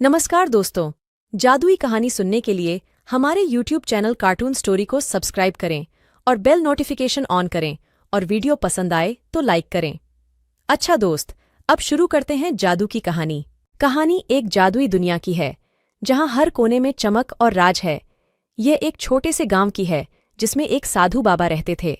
नमस्कार दोस्तों, जादुई कहानी सुनने के लिए हमारे YouTube चैनल कार्टून स्टोरी को सब्सक्राइब करें और बेल नोटिफिकेशन ऑन करें और वीडियो पसंद आए तो लाइक करें। अच्छा दोस्त, अब शुरू करते हैं जादू की कहानी। कहानी एक जादुई दुनिया की है, जहां हर कोने में चमक और राज है। यह एक छोटे से गांव की है, जिसमें एक साधु बाबा रहते थे।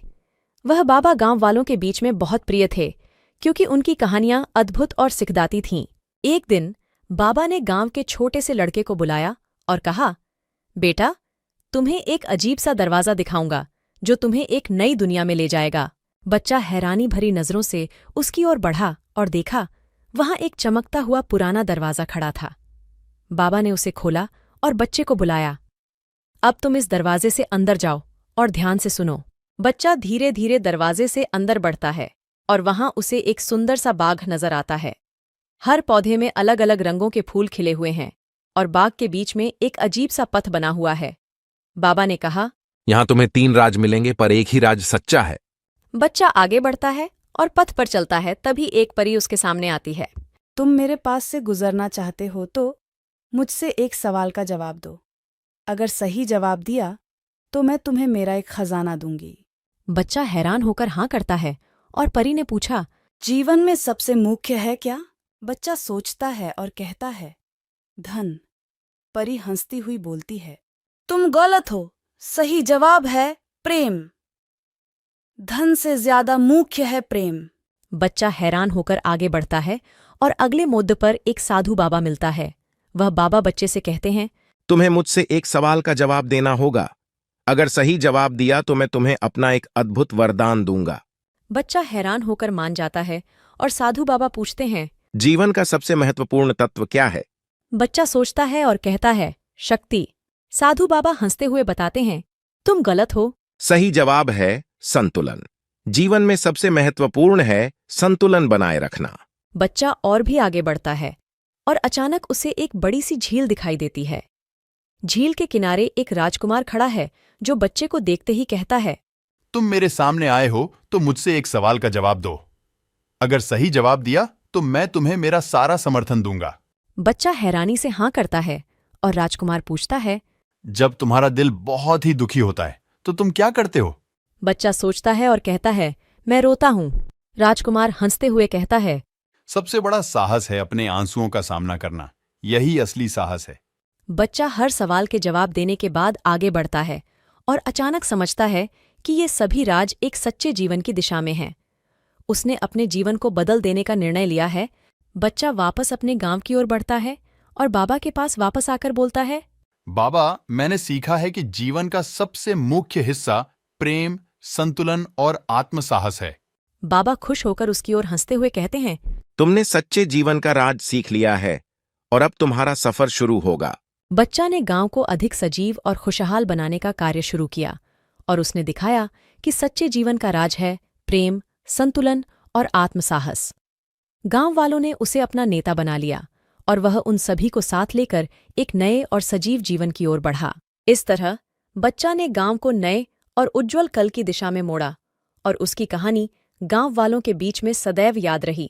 वह बाबा गांव वालों के बीच में बहुत प्रिय थे, क्योंकि उनकी कहानियां अद्भुत और सिखदाती थीं। एक दिन बाबा ने गांव के छोटे से लड़के को बुलाया और कहा, बेटा, तुम्हें एक अजीब सा दरवाज़ा दिखाऊंगा जो तुम्हें एक नई दुनिया में ले जाएगा। बच्चा हैरानी भरी नज़रों से उसकी ओर बढ़ा और देखा, वहां एक चमकता हुआ पुराना दरवाज़ा खड़ा था। बाबा ने उसे खोला और बच्चे को बुलाया, अब तुम इस दरवाजे से अंदर जाओ और ध्यान से सुनो। बच्चा धीरे धीरे दरवाजे से अंदर बढ़ता है और वहां उसे एक सुंदर सा बाग नजर आता है। हर पौधे में अलग अलग रंगों के फूल खिले हुए हैं और बाग के बीच में एक अजीब सा पथ बना हुआ है। बाबा ने कहा, यहाँ तुम्हें 3 राज मिलेंगे, पर एक ही राज सच्चा है। बच्चा आगे बढ़ता है और पथ पर चलता है। तभी एक परी उसके सामने आती है। तुम मेरे पास से गुजरना चाहते हो तो मुझसे एक सवाल का जवाब दो। अगर सही जवाब दिया तो मैं तुम्हें मेरा एक खजाना दूंगी। बच्चा हैरान होकर हाँ करता है और परी ने पूछा, जीवन में सबसे मुख्य है क्या? बच्चा सोचता है और कहता है, धन। परी हंसती हुई बोलती है, तुम गलत हो, सही जवाब है प्रेम। धन से ज्यादा मुख्य है प्रेम। बच्चा हैरान होकर आगे बढ़ता है और अगले मोड़ पर एक साधु बाबा मिलता है। वह बाबा बच्चे से कहते हैं, तुम्हें मुझसे एक सवाल का जवाब देना होगा। अगर सही जवाब दिया तो मैं तुम्हें अपना एक अद्भुत वरदान दूंगा। बच्चा हैरान होकर मान जाता है और साधु बाबा पूछते हैं, जीवन का सबसे महत्वपूर्ण तत्व क्या है? बच्चा सोचता है और कहता है, शक्ति। साधु बाबा हंसते हुए बताते हैं, तुम गलत हो। सही जवाब है संतुलन। जीवन में सबसे महत्वपूर्ण है संतुलन बनाए रखना। बच्चा और भी आगे बढ़ता है और अचानक उसे एक बड़ी सी झील दिखाई देती है। झील के किनारे एक राजकुमार खड़ा है, जो बच्चे को देखते ही कहता है, तुम मेरे सामने आए हो तो मुझसे एक सवाल का जवाब दो। अगर सही जवाब दिया तो मैं तुम्हें मेरा सारा समर्थन दूंगा। बच्चा हैरानी से हाँ करता है और राजकुमार पूछता है, जब तुम्हारा दिल बहुत ही दुखी होता है तो तुम क्या करते हो? बच्चा सोचता है और कहता है, मैं रोता हूँ। राजकुमार हंसते हुए कहता है, सबसे बड़ा साहस है अपने आंसुओं का सामना करना। यही असली साहस है। बच्चा हर सवाल के जवाब देने के बाद आगे बढ़ता है और अचानक समझता है कि ये सभी राज एक सच्चे जीवन की दिशा में हैं। उसने अपने जीवन को बदल देने का निर्णय लिया है। बच्चा वापस अपने गांव की ओर बढ़ता है और बाबा के पास वापस आकर बोलता है, बाबा, मैंने सीखा है कि जीवन का सबसे मुख्य हिस्सा प्रेम, संतुलन और आत्मसाहस है। बाबा खुश होकर उसकी ओर हंसते हुए कहते हैं, तुमने सच्चे जीवन का राज सीख लिया है और अब तुम्हारा सफर शुरू होगा। बच्चा ने गांव को अधिक सजीव और खुशहाल बनाने का कार्य शुरू किया और उसने दिखाया कि सच्चे जीवन का राज है प्रेम, संतुलन और आत्मसाहस। गांव वालों ने उसे अपना नेता बना लिया और वह उन सभी को साथ लेकर एक नए और सजीव जीवन की ओर बढ़ा। इस तरह बच्चा ने गांव को नए और उज्ज्वल कल की दिशा में मोड़ा और उसकी कहानी गांव वालों के बीच में सदैव याद रही।